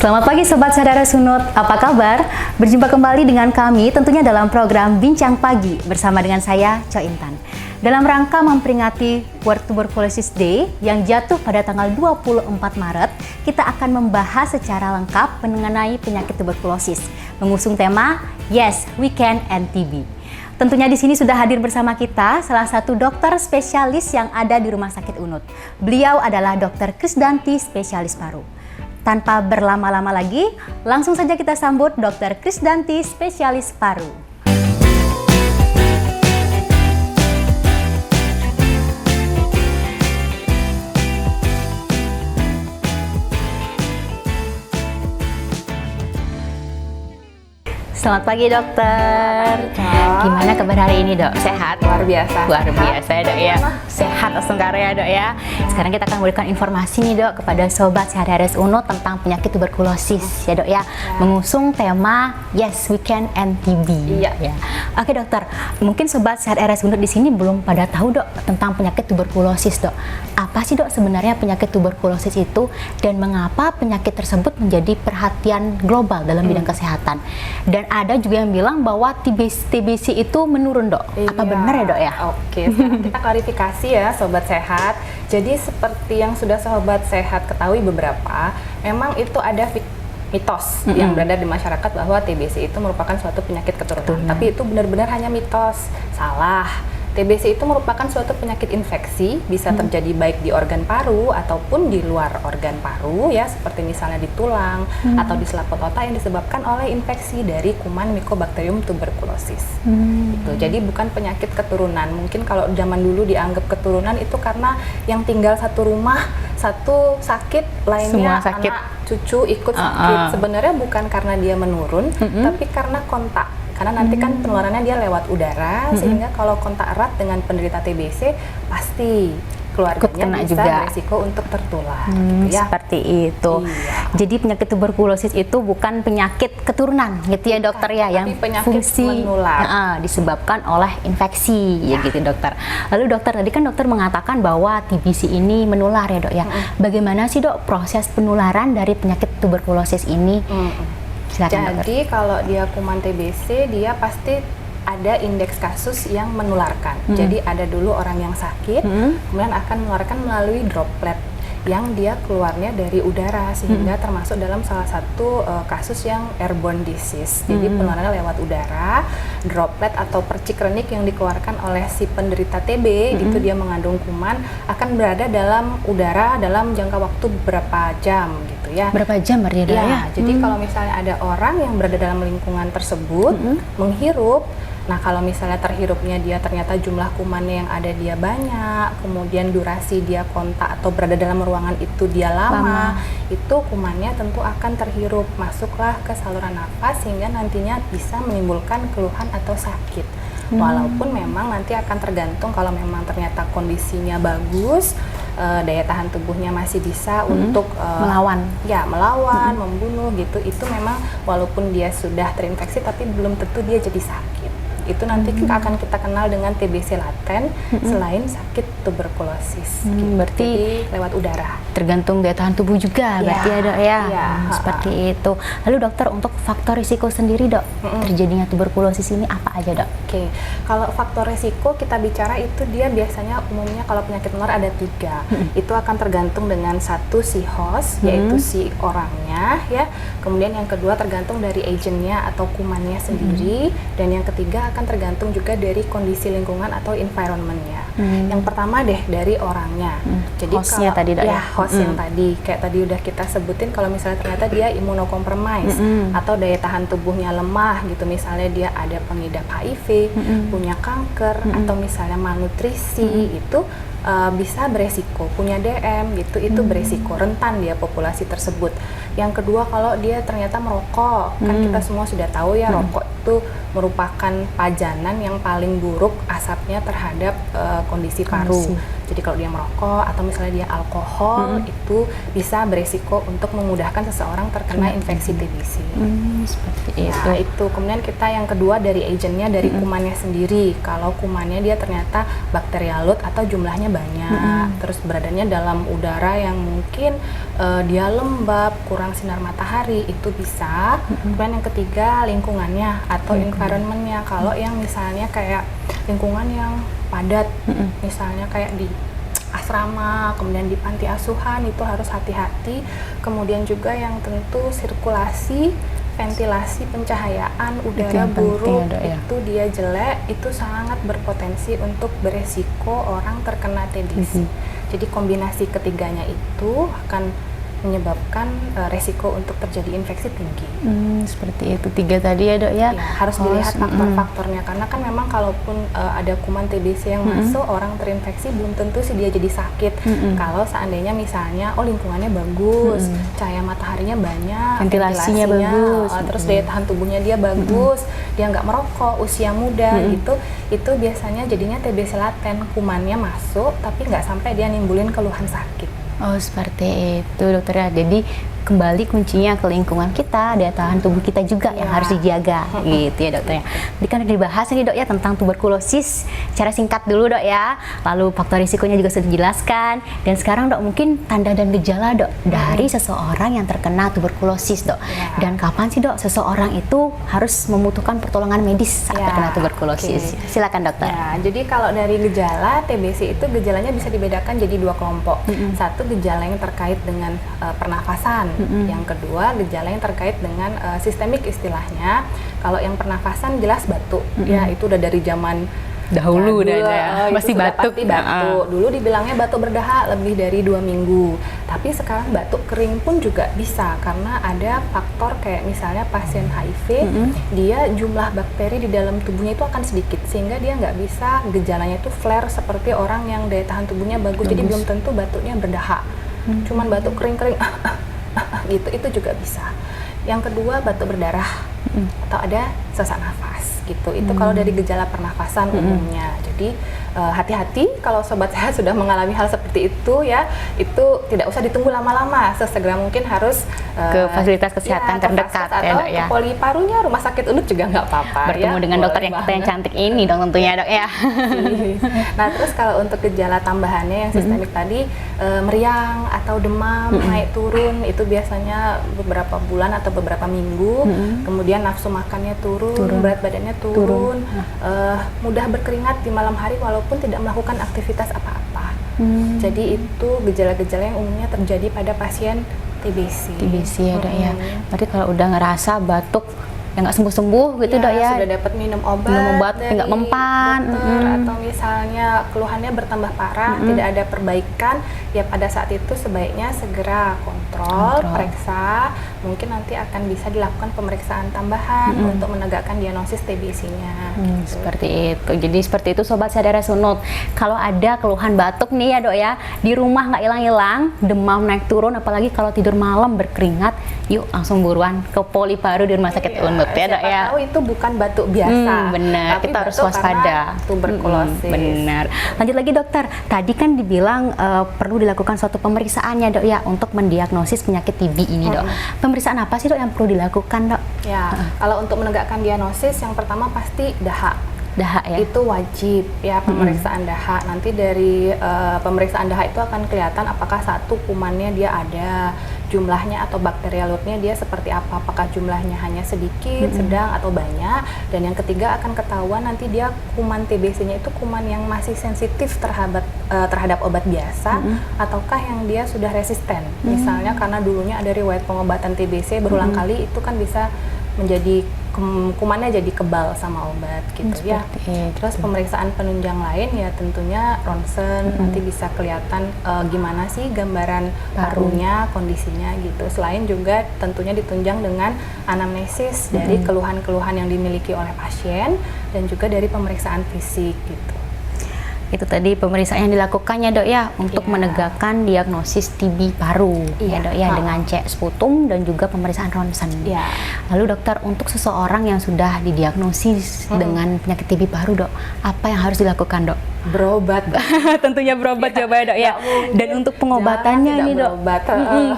Selamat pagi Sobat Saudara Sunut, apa kabar? Berjumpa kembali dengan kami tentunya dalam program Bincang Pagi bersama dengan saya, Cho Intan. Dalam rangka memperingati World Tuberculosis Day yang jatuh pada tanggal 24 Maret, kita akan membahas secara lengkap mengenai penyakit tuberkulosis, mengusung tema Yes, We Can End TB. Tentunya di sini sudah hadir bersama kita salah satu dokter spesialis yang ada di Rumah Sakit Unut. Beliau adalah Dr. Krisdanti, spesialis paru. Tanpa berlama-lama lagi, langsung saja kita sambut Dr. Krisdanti, spesialis paru. Selamat pagi dokter. Gimana kabar hari ini dok? Sehat? Luar biasa. Luar biasa ya dok ya. Sehat langsung karya dok ya. Sekarang kita akan memberikan informasi nih dok kepada sobat CHDRS Unut tentang penyakit tuberkulosis ya dok ya. Mengusung tema Yes We Can End TB. Iya. Ya. Oke dokter, mungkin sobat CHDRS Unut di sini belum pada tahu dok tentang penyakit tuberkulosis dok. Apa sih dok sebenarnya penyakit tuberkulosis itu dan mengapa penyakit tersebut menjadi perhatian global dalam bidang kesehatan? Dan ada juga yang bilang bahwa TBC itu menurun dok. Apa benar ya dok ya? Oke, sekarang kita klarifikasi ya sobat sehat. Jadi seperti yang sudah sobat sehat ketahui beberapa, memang itu ada mitos yang berada di masyarakat bahwa TBC itu merupakan suatu penyakit keturunan. Tapi itu benar-benar hanya mitos. Salah. TBC itu merupakan suatu penyakit infeksi, bisa terjadi baik di organ paru ataupun di luar organ paru ya, seperti misalnya di tulang atau di selaput otak yang disebabkan oleh infeksi dari kuman Mycobacterium tuberculosis. Gitu. Jadi bukan penyakit keturunan. Mungkin kalau zaman dulu dianggap keturunan itu karena yang tinggal satu rumah, satu sakit, lainnya sakit. anak cucu ikut sakit. Sebenarnya bukan karena dia menurun, tapi karena kontak. Karena nanti kan penularannya dia lewat udara, sehingga kalau kontak erat dengan penderita TBC pasti keluarganya bisa beresiko untuk tertular. Gitu ya. Seperti itu. Iya. Jadi penyakit tuberkulosis itu bukan penyakit keturunan, gitu ya dokter ya, yang fungsi menular. Disebabkan oleh infeksi, ya gitu dokter. Lalu dokter tadi kan dokter mengatakan bahwa TBC ini menular ya dok ya. Bagaimana sih dok proses penularan dari penyakit tuberkulosis ini? Silakan, jadi dokter. Kalau dia kuman TBC, dia pasti ada indeks kasus yang menularkan. Jadi ada dulu orang yang sakit, kemudian akan menularkan melalui droplet yang dia keluarnya dari udara, sehingga termasuk dalam salah satu kasus yang airborne disease. Jadi penularannya lewat udara, droplet atau percik renik yang dikeluarkan oleh si penderita TB, gitu dia mengandung kuman, akan berada dalam udara dalam jangka waktu beberapa jam gitu ya. Berapa jam berarti ya? Jadi kalau misalnya ada orang yang berada dalam lingkungan tersebut, menghirup, nah kalau misalnya terhirupnya dia ternyata jumlah kumannya yang ada dia banyak, kemudian durasi dia kontak atau berada dalam ruangan itu dia lama, itu kumannya tentu akan terhirup, masuklah ke saluran nafas sehingga nantinya bisa menimbulkan keluhan atau sakit. Walaupun memang nanti akan tergantung kalau memang ternyata kondisinya bagus, daya tahan tubuhnya masih bisa untuk melawan, membunuh gitu. Itu memang walaupun dia sudah terinfeksi tapi belum tentu dia jadi sakit. Itu nanti akan kita kenal dengan TBC laten selain sakit tuberkulosis. Berarti jadi lewat udara. Tergantung daya tahan tubuh juga berarti ya dok ya. Seperti itu. Lalu dokter untuk faktor risiko sendiri dok terjadinya tuberkulosis ini apa aja dok? Oke, kalau faktor risiko kita bicara itu dia biasanya umumnya kalau penyakit menular ada 3. Itu akan tergantung dengan satu si host, yaitu si orangnya ya. Kemudian yang kedua tergantung dari agentnya atau kumannya sendiri, dan yang ketiga akan tergantung juga dari kondisi lingkungan atau environmentnya. Yang pertama deh dari orangnya. Jadi hostnya tadi dok ya. Host yang tadi, kayak tadi udah kita sebutin, kalau misalnya ternyata dia imunokompromis atau daya tahan tubuhnya lemah gitu, misalnya dia ada pengidap HIV, punya kanker, atau misalnya malnutrisi, itu bisa beresiko, punya DM gitu, itu beresiko, rentan dia populasi tersebut. Yang kedua kalau dia ternyata merokok, kan kita semua sudah tahu ya rokok itu merupakan pajanan yang paling buruk asapnya terhadap kondisi paru. Jadi kalau dia merokok atau misalnya dia alkohol, itu bisa beresiko untuk memudahkan seseorang terkena infeksi TBC. Seperti Nah, itu. Kemudian kita yang kedua dari agentnya, dari kumannya sendiri. Kalau kumannya dia ternyata bakterialut atau jumlahnya banyak, terus beradanya dalam udara yang mungkin dia lembab, kurang sinar matahari, itu bisa. Kemudian yang ketiga lingkungannya atau environmentnya. Kalau yang misalnya kayak lingkungan yang padat, misalnya kayak di asrama, kemudian di panti asuhan, itu harus hati-hati. Kemudian juga yang tentu sirkulasi, ventilasi, pencahayaan udara buruk, itu dia jelek, itu sangat berpotensi untuk beresiko orang terkena TBC. Jadi kombinasi ketiganya itu akan menyebabkan resiko untuk terjadi infeksi tinggi. Seperti itu, 3 tadi ya dok ya? Ya, harus dilihat faktor-faktornya, karena kan memang kalaupun ada kuman TBC yang masuk, orang terinfeksi belum tentu sih dia jadi sakit. Kalau seandainya misalnya lingkungannya bagus, cahaya mataharinya banyak, ventilasinya bagus, terus daya tahan tubuhnya dia bagus, dia nggak merokok, usia muda gitu, itu biasanya jadinya TBC laten, kumannya masuk tapi nggak sampai dia nimbulin keluhan sakit. Oh, seperti itu dokter ya. Jadi kembali kuncinya ke lingkungan kita, daya tahan tubuh kita juga yang harus dijaga gitu ya dokter ya. Jadi kan dibahas ini dok ya tentang tuberkulosis secara singkat dulu dok ya, lalu faktor risikonya juga sudah dijelaskan, dan sekarang dok mungkin tanda dan gejala dok dari seseorang yang terkena tuberkulosis dok, dan kapan sih dok seseorang itu harus membutuhkan pertolongan medis saat terkena tuberkulosis. Silakan dokter. Ya, jadi kalau dari gejala TBC itu gejalanya bisa dibedakan jadi 2 kelompok. Satu, gejala yang terkait dengan pernafasan. Yang kedua, gejala yang terkait dengan sistemik istilahnya. Kalau yang pernafasan jelas batuk, ya itu udah dari zaman dahulu ya, masih batuk. Dulu dibilangnya batuk berdahak lebih dari 2 minggu. Tapi sekarang batuk kering pun juga bisa, karena ada faktor kayak misalnya pasien HIV, dia jumlah bakteri di dalam tubuhnya itu akan sedikit, sehingga dia nggak bisa gejalanya itu flare seperti orang yang daya tahan tubuhnya bagus. Jadi belum tentu batuknya berdahak, cuman batuk kering-kering gitu, itu juga bisa. Yang kedua, batuk berdarah atau ada sesak nafas gitu. Itu kalau dari gejala pernafasan umumnya. Jadi hati-hati kalau sobat saya sudah mengalami hal seperti itu ya, itu tidak usah ditunggu lama-lama, sesegera mungkin harus ke fasilitas kesehatan terdekat ya dok ya. Ke Poli Parunya, Rumah Sakit Unut juga nggak apa-apa. Bertemu dengan dokter yang cantik ini dong tentunya dok ya. Nah terus kalau untuk gejala tambahannya yang sistemik tadi, meriang atau demam naik turun, itu biasanya beberapa bulan atau beberapa minggu. Kemudian nafsu makannya turun, berat badannya turun. Mudah berkeringat di malam hari walaupun tidak melakukan aktivitas apa-apa. Jadi itu gejala-gejala yang umumnya terjadi pada pasien TBC. TBC ya dok ya. Berarti kalau udah ngerasa batuk yang nggak sembuh-sembuh gitu dok ya, sudah dapat minum obat tapi nggak mempan, atau misalnya keluhannya bertambah parah, tidak ada perbaikan, ya pada saat itu sebaiknya segera kontrol, periksa. Mungkin nanti akan bisa dilakukan pemeriksaan tambahan untuk menegakkan diagnosis TBC-nya. Seperti itu. Jadi seperti itu sobat Sadara Sunut. Kalau ada keluhan batuk nih ya dok ya, di rumah nggak hilang-hilang, demam naik turun, apalagi kalau tidur malam berkeringat, yuk langsung buruan ke Poli Paru di Rumah Sakit Unut ya dok ya. Tahu itu bukan batuk biasa. Benar, tapi kita harus waspada. Tuberkulosis. Benar. Lanjut lagi dokter. Tadi kan dibilang perlu dilakukan suatu pemeriksaan ya dok ya untuk mendiagnosis penyakit TB ini dok. Pemeriksaan apa sih dok yang perlu dilakukan dok? Ya, kalau untuk menegakkan diagnosis yang pertama pasti dahak. Dahak ya? Itu wajib ya, pemeriksaan dahak. Nanti dari pemeriksaan dahak itu akan kelihatan apakah satu kumannya dia ada, jumlahnya atau bakterialutnya dia seperti apa, apakah jumlahnya hanya sedikit, sedang atau banyak. Dan yang ketiga akan ketahuan nanti dia kuman TBC-nya itu kuman yang masih sensitif terhadap obat biasa ataukah yang dia sudah resisten. Misalnya karena dulunya ada riwayat pengobatan TBC berulang kali, itu kan bisa menjadi kumannya jadi kebal sama obat gitu ya. Terus pemeriksaan penunjang lain ya tentunya ronsen, nanti bisa kelihatan gimana sih gambaran parunya, kondisinya gitu. Selain juga tentunya ditunjang dengan anamnesis dari keluhan-keluhan yang dimiliki oleh pasien dan juga dari pemeriksaan fisik gitu. Itu tadi pemeriksaan yang dilakukannya dok ya untuk menegakkan diagnosis TB paru ya dok ya dengan cek sputum dan juga pemeriksaan ronsen. Lalu dokter, untuk seseorang yang sudah didiagnosis dengan penyakit TB paru dok, apa yang harus dilakukan dok? Berobat. Tentunya berobat jawabannya dok ya. Dan untuk pengobatannya nih dok,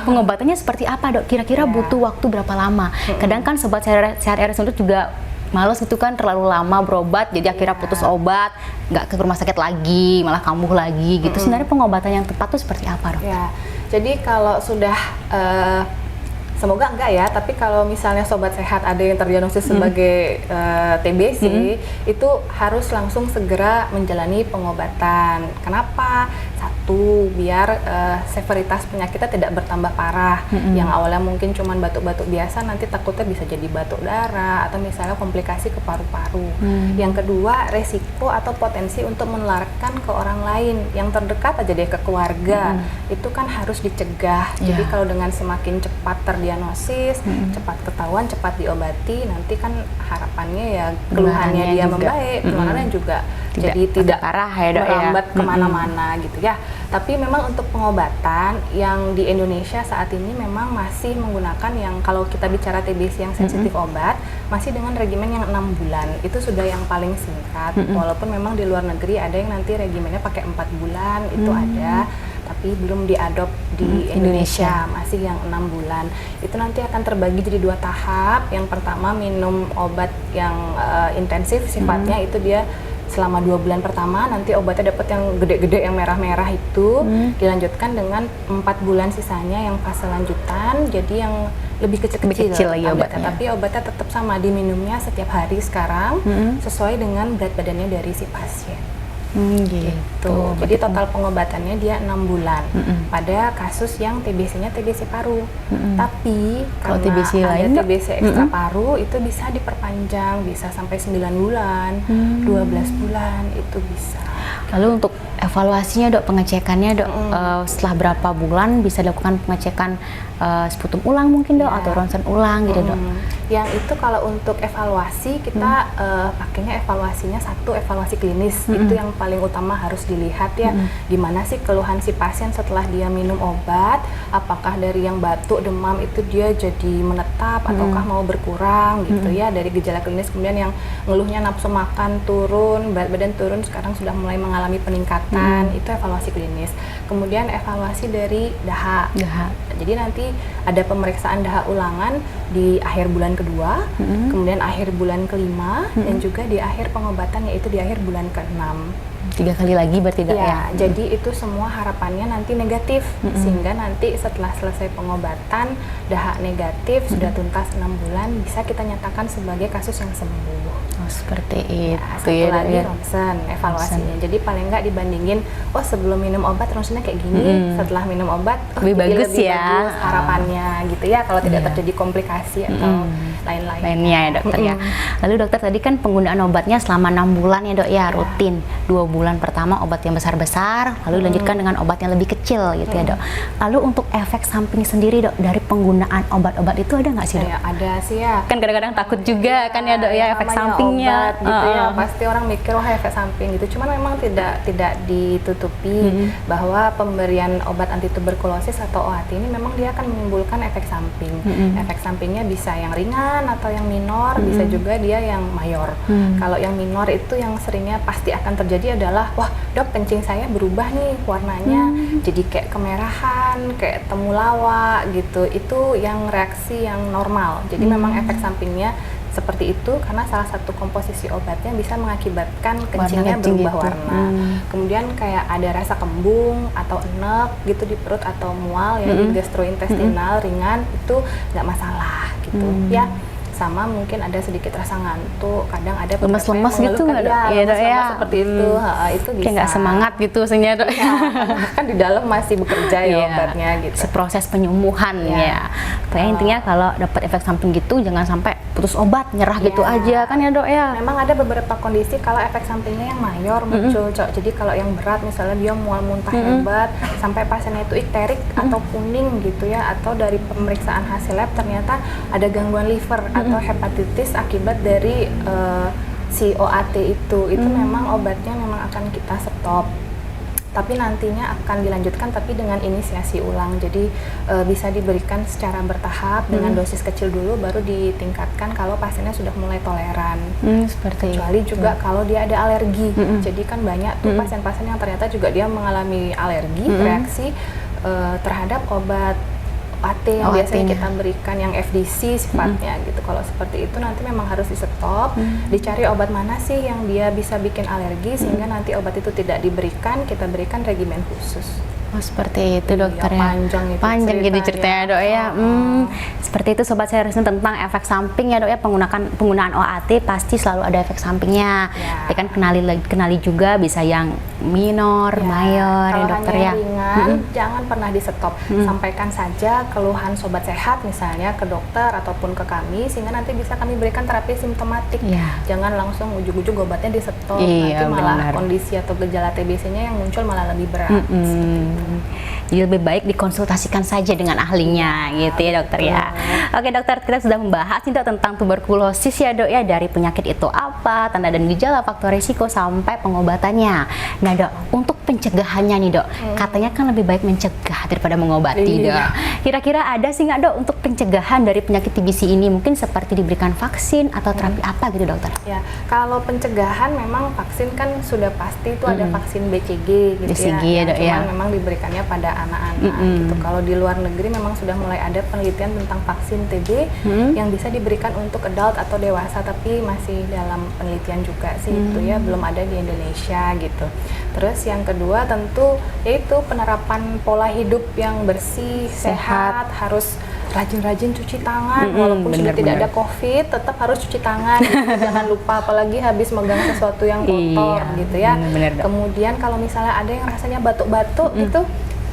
pengobatannya seperti apa dok? Kira-kira butuh waktu berapa lama? Kadang kan sobat sehat RS untuk juga males gitu kan, terlalu lama berobat, jadi akhirnya putus obat, nggak ke rumah sakit lagi, malah kambuh lagi gitu. Sebenarnya pengobatan yang tepat tuh seperti apa dok? Ya, jadi kalau sudah semoga enggak ya, tapi kalau misalnya sobat sehat ada yang terdiagnosis sebagai TBC, itu harus langsung segera menjalani pengobatan. Kenapa? Satu, biar severitas penyakitnya tidak bertambah parah. Yang awalnya mungkin cuma batuk-batuk biasa, nanti takutnya bisa jadi batuk darah atau misalnya komplikasi ke paru-paru. Yang kedua, resiko atau potensi untuk menularkan ke orang lain yang terdekat aja deh, ke keluarga. Itu kan harus dicegah. Jadi kalau dengan semakin cepat terdiagnosis, cepat ketahuan, cepat diobati, nanti kan harapannya ya keluhannya dia membaik, penularannya juga jadi tidak parah ya dok, merambat kemana-mana gitu ya. Tapi memang untuk pengobatan yang di Indonesia saat ini memang masih menggunakan yang, kalau kita bicara TBC yang sensitif obat, masih dengan regimen yang 6 bulan. Itu sudah yang paling singkat. Walaupun memang di luar negeri ada yang nanti regimennya pakai 4 bulan, itu ada, tapi belum diadop di Indonesia, masih yang 6 bulan. Itu nanti akan terbagi jadi 2 tahap. Yang pertama minum obat yang intensif sifatnya, itu dia selama 2 bulan pertama, nanti obatnya dapat yang gede-gede, yang merah-merah itu, dilanjutkan dengan 4 bulan sisanya yang fase lanjutan, jadi yang lebih kecil-kecil lagi obatnya. Tapi obatnya tetap sama, diminumnya setiap hari sekarang, sesuai dengan berat badannya dari si pasien. Gitu. Jadi total pengobatannya dia 6 bulan pada kasus yang TBC-nya TBC paru. Tapi kalau TBC ada TBC ekstra paru itu bisa diperpanjang, bisa sampai 9 bulan, 12 bulan itu bisa. Lalu untuk evaluasinya dok, pengecekannya dok, setelah berapa bulan bisa dilakukan pengecekan sputum ulang mungkin dok, atau ronsen ulang gitu dok? Yang itu kalau untuk evaluasi kita pakainya evaluasinya satu, evaluasi klinis. Itu yang paling utama harus dilihat ya, gimana sih keluhan si pasien setelah dia minum obat, apakah dari yang batuk, demam itu dia jadi menetap ataukah mau berkurang gitu ya, dari gejala klinis. Kemudian yang ngeluhnya nafsu makan turun, berat badan turun, sekarang sudah mulai mengalami peningkatan, itu evaluasi klinis. Kemudian evaluasi dari DAHA. Jadi nanti ada pemeriksaan DAHA ulangan di akhir bulan kedua, kemudian akhir bulan kelima, dan juga di akhir pengobatan, yaitu di akhir bulan ke-6. 3 kali lagi berarti ya? Jadi itu semua harapannya nanti negatif, sehingga nanti setelah selesai pengobatan DAHA negatif, sudah tuntas 6 bulan, bisa kita nyatakan sebagai kasus yang sembuh. Oh, seperti itu satu lagi ronsen evaluasinya. Jadi paling nggak dibandingin, oh sebelum minum obat ronsennya kayak gini, setelah minum obat lebih bagus ya harapannya gitu ya, kalau tidak terjadi komplikasi atau lainnya ya dokter ya. Lalu dokter, tadi kan penggunaan obatnya selama 6 bulan ya dok ya, rutin. 2 bulan pertama obat yang besar-besar, lalu dilanjutkan dengan obat yang lebih kecil gitu ya dok. Lalu untuk efek samping sendiri dok dari penggunaan obat-obat itu ada nggak sih dok? Ada sih ya. Kan kadang-kadang takut juga kan ya dok ya, efek sampingnya obat gitu ya, pasti orang mikir wah efek samping gitu. Cuman memang tidak ditutupi bahwa pemberian obat anti tuberkulosis atau OAT ini memang dia akan menimbulkan efek samping. Efek sampingnya bisa yang ringan atau yang minor, bisa juga dia yang mayor. Kalau yang minor itu yang seringnya pasti akan terjadi adalah, wah dok kencing saya berubah nih warnanya, jadi kayak kemerahan, kayak temulawak gitu. Itu yang reaksi yang normal. Jadi memang efek sampingnya seperti itu karena salah satu komposisi obatnya bisa mengakibatkan kencingnya berubah warna. Kemudian kayak ada rasa kembung atau enek gitu di perut atau mual ya, di gastrointestinal ringan, itu nggak masalah gitu ya. Sama mungkin ada sedikit rasa ngantuk, kadang ada lemas-lemas gitu nggak dok? Iya dok ya, seperti itu. Itu bisa. Kayak nggak semangat gitu sebenarnya dok. Kan di dalam masih bekerja ya obatnya gitu. Proses penyembuhan ya. Pokoknya intinya kalau dapat efek samping gitu jangan sampai putus obat, nyerah gitu aja kan ya dok ya. Memang ada beberapa kondisi kalau efek sampingnya yang mayor muncul cok. Jadi kalau yang berat misalnya dia mual muntah hebat sampai pasiennya itu ikterik atau kuning gitu ya, atau dari pemeriksaan hasil lab ternyata ada gangguan liver atau hepatitis akibat dari si OAT itu memang obatnya memang akan kita stop, tapi nantinya akan dilanjutkan tapi dengan inisiasi ulang. Jadi bisa diberikan secara bertahap dengan dosis kecil dulu, baru ditingkatkan kalau pasiennya sudah mulai toleran. Seperti Kecuali itu. juga kalau dia ada alergi. Jadi kan banyak tuh pasien-pasien yang ternyata juga dia mengalami alergi, reaksi terhadap obat OAT yang biasanya kita berikan yang FDC sifatnya gitu. Kalau seperti itu nanti memang harus di stop, dicari obat mana sih yang dia bisa bikin alergi sehingga nanti obat itu tidak diberikan, kita berikan regimen khusus. Oh, seperti itu dokter ya. Panjang gitu ceritanya dok ya. Seperti itu sobat seriusnya tentang efek samping ya dok ya, penggunaan OAT pasti selalu ada efek sampingnya. Tapi kan kenali juga bisa yang minor, mayor ya dokter ya. Kalau ringan, jangan pernah di stop. Sampaikan saja keluhan sobat sehat misalnya ke dokter ataupun ke kami sehingga nanti bisa kami berikan terapi simptomatik. Jangan langsung ujuk-ujuk obatnya di stop, nanti malah kondisi atau gejala TBC-nya yang muncul malah lebih berat. Jadi lebih baik dikonsultasikan saja dengan ahlinya gitu ya dokter ya. Oke dokter, kita sudah membahas nih dok tentang tuberkulosis ya dok ya, dari penyakit itu apa, tanda dan gejala, faktor risiko sampai pengobatannya. Nah dok, untuk pencegahannya nih dok, katanya kan lebih baik mencegah daripada mengobati dok. Kira-kira ada sih nggak dok untuk pencegahan dari penyakit TBC ini, mungkin seperti diberikan vaksin atau terapi apa gitu dokter? Ya, kalau pencegahan memang vaksin kan sudah pasti itu ada vaksin BCG gitu BCG ya, dok, cuman memang diberikannya pada anak-anak gitu. Kalau di luar negeri memang sudah mulai ada penelitian tentang vaksin TB yang bisa diberikan untuk adult atau dewasa, tapi masih dalam penelitian juga sih itu ya, belum ada di Indonesia gitu. Terus yang kedua tentu yaitu penerapan pola hidup yang bersih, sehat, harus rajin-rajin cuci tangan walaupun sudah tidak ada COVID, tetap harus cuci tangan gitu. Jangan lupa, apalagi habis megang sesuatu yang kotor gitu ya. Kemudian kalau misalnya ada yang rasanya batuk-batuk itu,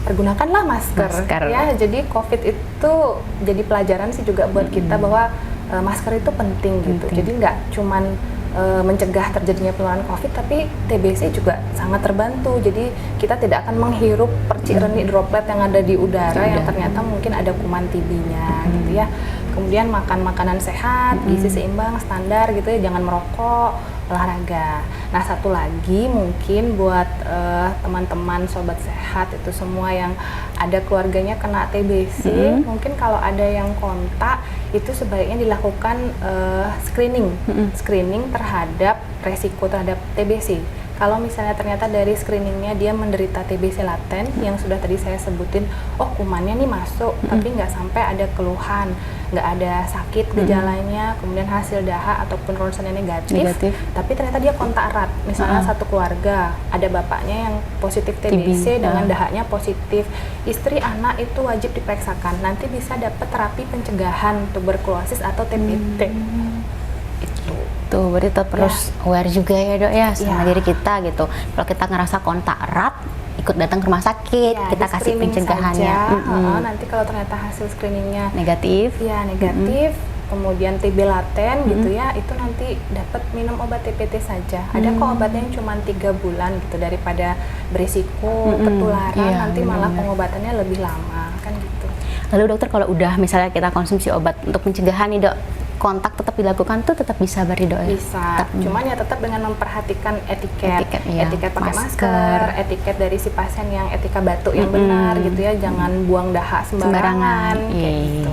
pergunakanlah masker ya. Jadi COVID itu jadi pelajaran sih juga buat kita bahwa masker itu penting gitu. Jadi nggak cuman mencegah terjadinya penularan COVID, tapi TBC juga sangat terbantu. Jadi kita tidak akan menghirup percikan droplet yang ada di udara yang ternyata mungkin ada kuman TB-nya gitu ya. Kemudian makan makanan sehat, gizi seimbang, standar gitu ya, jangan merokok, olahraga. Nah satu lagi mungkin buat teman-teman sobat sehat itu semua yang ada keluarganya kena TBC, mungkin kalau ada yang kontak itu sebaiknya dilakukan screening terhadap resiko terhadap TBC. Kalau misalnya ternyata dari screeningnya dia menderita TBC laten yang sudah tadi saya sebutin, oh kumannya nih masuk, tapi nggak sampai ada keluhan, nggak ada sakit gejalanya, kemudian hasil dahak ataupun ronsennya negatif, tapi ternyata dia kontak erat, misalnya satu keluarga, ada bapaknya yang positif TBC dengan dahaknya positif, istri, anak itu wajib diperiksakan, nanti bisa dapat terapi pencegahan tuberkulosis atau TBT. Tuh, berarti tetap harus aware juga ya dok ya sama diri kita gitu. Kalau kita ngerasa kontak erat, ikut datang ke rumah sakit, kita kasih pencegahannya. Nanti kalau ternyata hasil screeningnya negatif, kemudian TB laten gitu ya, itu nanti dapat minum obat TPT saja. Ada kok obatnya yang cuma 3 bulan gitu, daripada berisiko ketularan nanti malah pengobatannya lebih lama kan gitu. Lalu dokter, kalau udah misalnya kita konsumsi obat untuk pencegahan nih dok, kontak tetap dilakukan tuh tetap bisa berarti dok ya? Bisa, cuman ya tetap dengan memperhatikan etiket pakai masker, etiket dari si pasien yang etika batuk yang benar gitu ya, jangan buang dahak sembarangan. Kayak gitu.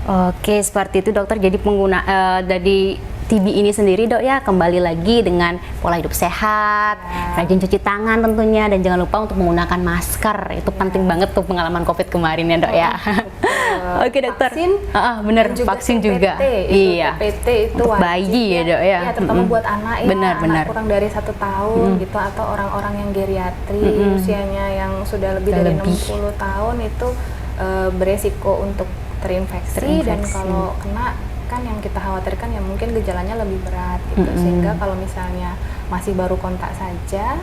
Oke, seperti itu dokter. Jadi pengguna dari TB ini sendiri dok ya, kembali lagi dengan pola hidup sehat, rajin cuci tangan tentunya, dan jangan lupa untuk menggunakan masker. Itu penting banget tuh pengalaman COVID kemarin ya dok ya. Oke dokter. Vaksin, bener, vaksin juga. Iya. TPT itu untuk wajib bayi ya dok ya. Terutama buat anak ya, benar. anak kurang dari 1 tahun gitu, atau orang-orang yang geriatri usianya yang sudah lebih dari 60 tahun itu beresiko untuk terinfeksi. Dan kalau kena kan yang kita khawatirkan ya mungkin gejalanya lebih berat gitu, sehingga kalau misalnya masih baru kontak saja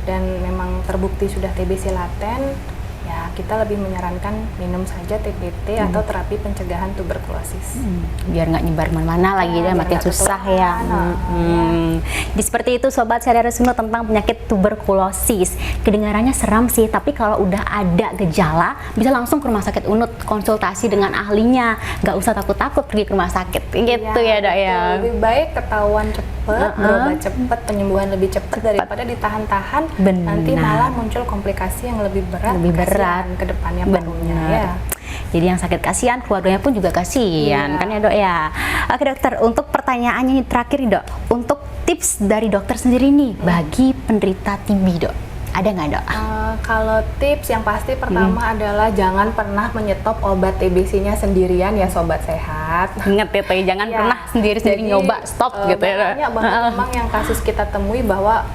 dan memang terbukti sudah TBC laten, ya kita lebih menyarankan minum saja TBT atau terapi pencegahan tuberkulosis. Biar nggak nyebar mana-mana lagi Ya, deh, biar makin nggak susah ya. Jadi seperti itu Sobat Sadar Sunut tentang penyakit tuberkulosis. Kedengarannya seram sih, tapi kalau udah ada gejala bisa langsung ke rumah sakit UNUT, konsultasi dengan ahlinya, nggak usah takut-takut pergi ke rumah sakit gitu ya Dok ya. Lebih baik ketahuan cepet, berobat cepet, penyembuhan lebih cepet daripada ditahan-tahan, nanti malah muncul komplikasi yang lebih berat ke depannya barunya ya. Jadi yang sakit kasihan, keluarganya pun juga kasihan kan ya Dok ya. Oke dokter, untuk pertanyaannya ini terakhir nih Dok, untuk tips dari dokter sendiri nih bagi penderita TB Dok, ada nggak Dok? Kalau tips yang pasti pertama adalah jangan pernah menyetop obat TBC-nya sendirian ya Sobat Sehat. Ingat ya Teh, jangan pernah sendiri-sendiri nyoba stop gitu ya. Banyak banget memang yang kasus kita temui bahwa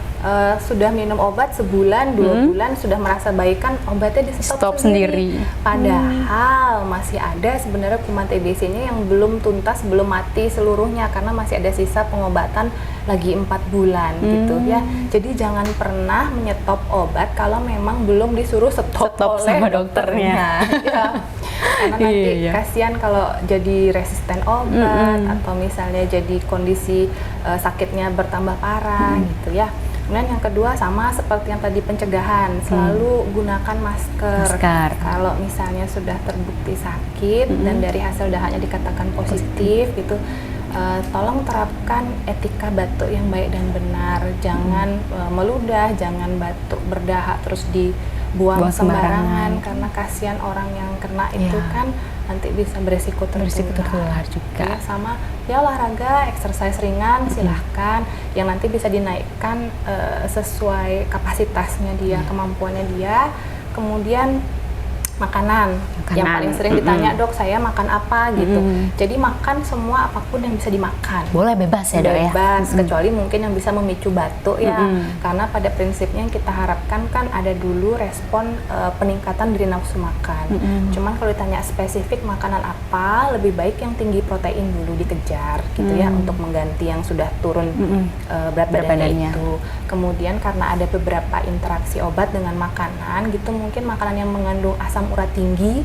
sudah minum obat sebulan, 2 bulan sudah merasa baikan, obatnya di stop sendiri. Padahal masih ada sebenarnya kuman TBC-nya yang belum tuntas, belum mati seluruhnya karena masih ada sisa pengobatan lagi 4 bulan gitu ya. Jadi jangan pernah menyetop obat kalau memang belum disuruh stop oleh sama dokternya. Ya. Karena nanti kasihan kalau jadi resisten obat atau misalnya jadi kondisi sakitnya bertambah parah gitu ya. Kemudian yang kedua sama seperti yang tadi pencegahan, selalu gunakan masker. Kalau misalnya sudah terbukti sakit dan dari hasil dahaknya dikatakan positif gitu, tolong terapkan etika batuk yang baik dan benar. Jangan meludah, jangan batuk berdahak terus dibuang sembarangan karena kasihan orang yang kena itu kan nanti bisa beresiko tertular juga. Ya, sama ya olahraga, exercise ringan silahkan yang nanti bisa dinaikkan sesuai kapasitasnya dia, kemampuannya dia. Kemudian makanan yang paling sering ditanya dok, saya makan apa gitu. Jadi makan semua apapun yang bisa dimakan. Boleh bebas ya dok ya? Bebas, kecuali mungkin yang bisa memicu batuk ya. Karena pada prinsipnya yang kita harapkan kan ada dulu respon peningkatan dari nafsu makan. Cuman kalau ditanya spesifik makanan apa, lebih baik yang tinggi protein dulu dikejar gitu ya, untuk mengganti yang sudah turun berat badannya itu. Kemudian karena ada beberapa interaksi obat dengan makanan gitu, mungkin makanan yang mengandung asam urat tinggi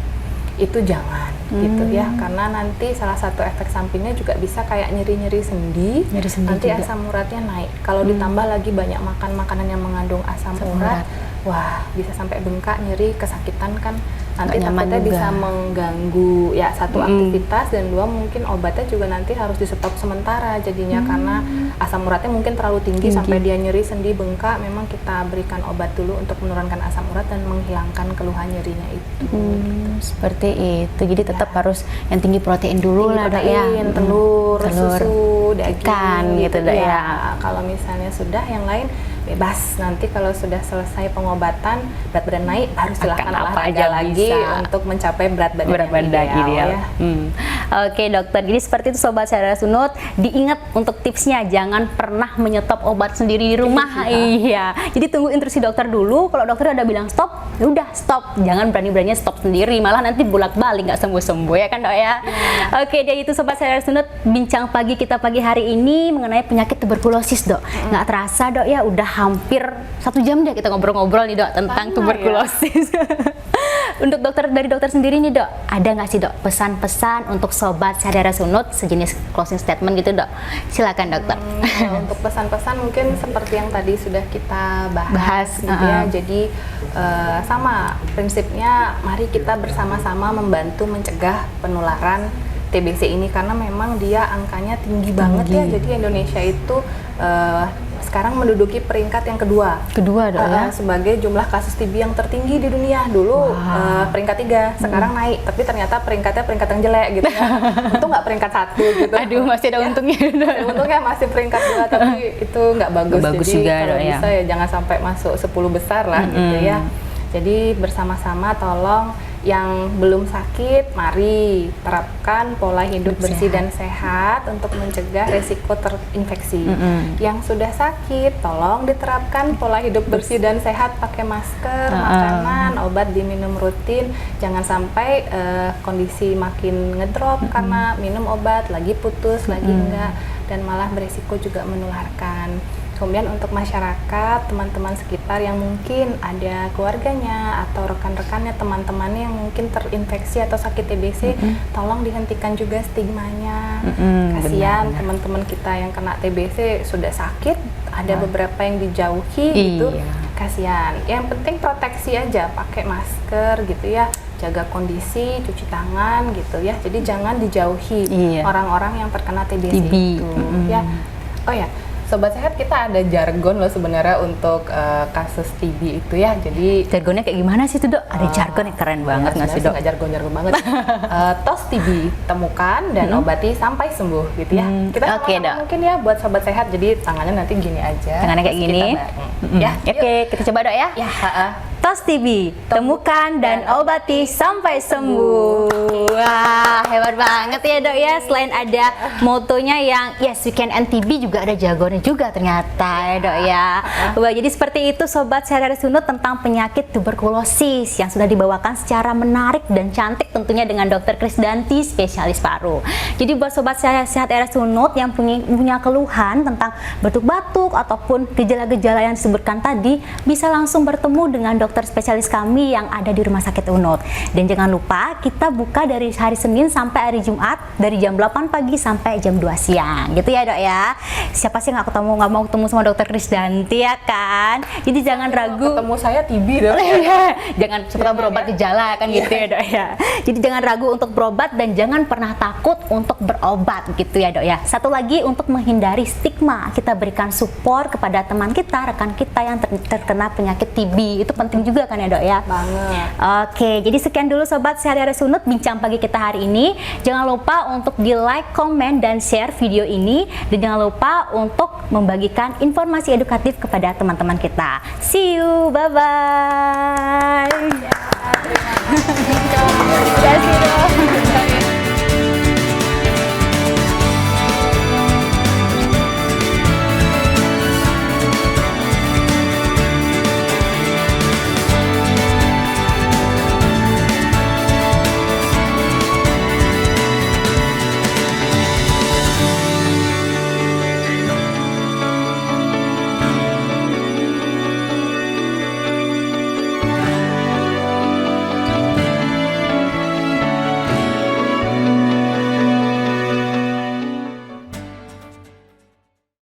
itu jangan gitu ya, karena nanti salah satu efek sampingnya juga bisa kayak nyeri-nyeri sendi nanti juga. Asam uratnya naik. Kalau ditambah lagi banyak makan makanan yang mengandung asam urat, wah bisa sampai bengkak, nyeri, kesakitan kan. Nanti takutnya bisa mengganggu ya satu aktivitas, dan dua mungkin obatnya juga nanti harus di stop sementara jadinya karena asam uratnya mungkin terlalu tinggi sampai dia nyeri, sendi, bengkak. Memang kita berikan obat dulu untuk menurunkan asam urat dan menghilangkan keluhan nyerinya itu. Seperti itu. Jadi tetap harus yang tinggi protein dulu lah dok ya. Telur, susu, daging ikan gitu dok ya. Kalau misalnya sudah yang lain bebas. Nanti kalau sudah selesai pengobatan berat badan naik, baru silahkan olahraga lagi untuk mencapai berat badan ideal ya. Oke dokter, jadi seperti itu Sobat Sadar Sunut, diingat untuk tipsnya, jangan pernah menyetop obat sendiri di rumah. Jadi tunggu instruksi dokter dulu. Kalau dokter udah bilang stop, ya udah stop. Jangan berani-beraninya stop sendiri, malah nanti bolak-balik nggak sembuh-sembuh ya kan dok ya. Oke, jadi itu Sobat Sadar Sunut, bincang pagi kita pagi hari ini mengenai penyakit tuberkulosis dok. Nggak terasa dok ya, udah hampir 1 jam deh kita ngobrol-ngobrol nih dok tentang tuberkulosis. Untuk dari dokter sendiri nih dok, ada nggak sih dok pesan-pesan untuk Sobat Sadar Sunut, sejenis closing statement gitu dok? Silakan dokter. Untuk pesan-pesan mungkin seperti yang tadi sudah kita bahas gitu ya. Jadi sama prinsipnya, mari kita bersama-sama membantu mencegah penularan TBC ini karena memang dia angkanya tinggi banget ya. Jadi Indonesia itu sekarang menduduki peringkat yang kedua dok ya, sebagai jumlah kasus TB yang tertinggi di dunia. Dulu peringkat 3, sekarang naik, tapi ternyata peringkatnya peringkat yang jelek gitu ya. Untung nggak peringkat 1 gitu. Aduh, masih ada untungnya. Untungnya masih peringkat 2, tapi itu nggak bagus. Jadi juga, kalau bisa ya jangan sampai masuk 10 besar lah gitu ya. Jadi bersama-sama tolong yang belum sakit, mari terapkan pola hidup bersih dan sehat untuk mencegah resiko terinfeksi. Yang sudah sakit, tolong diterapkan pola hidup bersih dan sehat, pakai masker, makanan, obat diminum rutin. Jangan sampai kondisi makin ngedrop karena minum obat, lagi putus, lagi enggak, dan malah beresiko juga menularkan. Kemudian untuk masyarakat, teman-teman sekitar yang mungkin ada keluarganya atau rekan-rekannya, teman-temannya yang mungkin terinfeksi atau sakit TBC, tolong dihentikan juga stigmanya. Kasihan teman-teman kita yang kena TBC sudah sakit, ada beberapa yang dijauhi gitu. Kasihan. Yang penting proteksi aja, pakai masker gitu ya. Jaga kondisi, cuci tangan gitu ya. Jadi jangan dijauhi orang-orang yang terkena TBC itu. Ya. Oh ya, Sobat Sehat, kita ada jargon loh sebenarnya untuk kasus TB itu ya. Jadi jargonnya kayak gimana sih tuh Dok? Ada jargon yang keren banget nggak sih Dok? Nggak jargon-jargon banget. Tos TB, temukan dan obati sampai sembuh gitu ya. Kita sama-sama mungkin ya buat Sobat Sehat. Jadi tangannya nanti gini aja. Tangannya kayak gini. Ya, oke, kita coba Dok ya. Ya. Tos TB, temukan dan obati sampai sembuh. Wah, hebat banget ya Dok ya. Selain ada motonya yang yes we can end TB, juga ada jargonnya juga ternyata ya Dok ya. Wah, jadi seperti itu Sobat Sehat RS Unut tentang penyakit tuberkulosis yang sudah dibawakan secara menarik dan cantik tentunya dengan Dr. Krisdanti, spesialis paru. Jadi buat Sobat Sehat RS Unut yang punya keluhan tentang batuk-batuk ataupun gejala-gejala yang disebutkan tadi, bisa langsung bertemu dengan dokter spesialis kami yang ada di Rumah Sakit Unut. Dan jangan lupa kita buka dari hari Senin sampai hari Jumat dari jam 8 pagi sampai jam 2 siang gitu ya Dok ya. Siapa sih nggak mau ketemu sama dokter Krisdanti ya kan? Jadi jangan ragu. Ketemu saya TB Dok. Jangan suka berobat gejala kan gitu ya Dok ya. Jadi jangan ragu untuk berobat dan jangan pernah takut untuk berobat gitu ya Dok ya. Satu lagi, untuk menghindari stigma, kita berikan support kepada teman kita, rekan kita yang terkena penyakit TB. Itu penting juga kan ya Dok ya? Banget. Oke, jadi sekian dulu Sobat Sehat RS Unut bincang pagi kita hari ini. Jangan lupa untuk di like, komen, dan share video ini. Dan jangan lupa untuk membagikan informasi edukatif kepada teman-teman kita. See you, bye-bye. Terima kasih. Terima kasih Dok.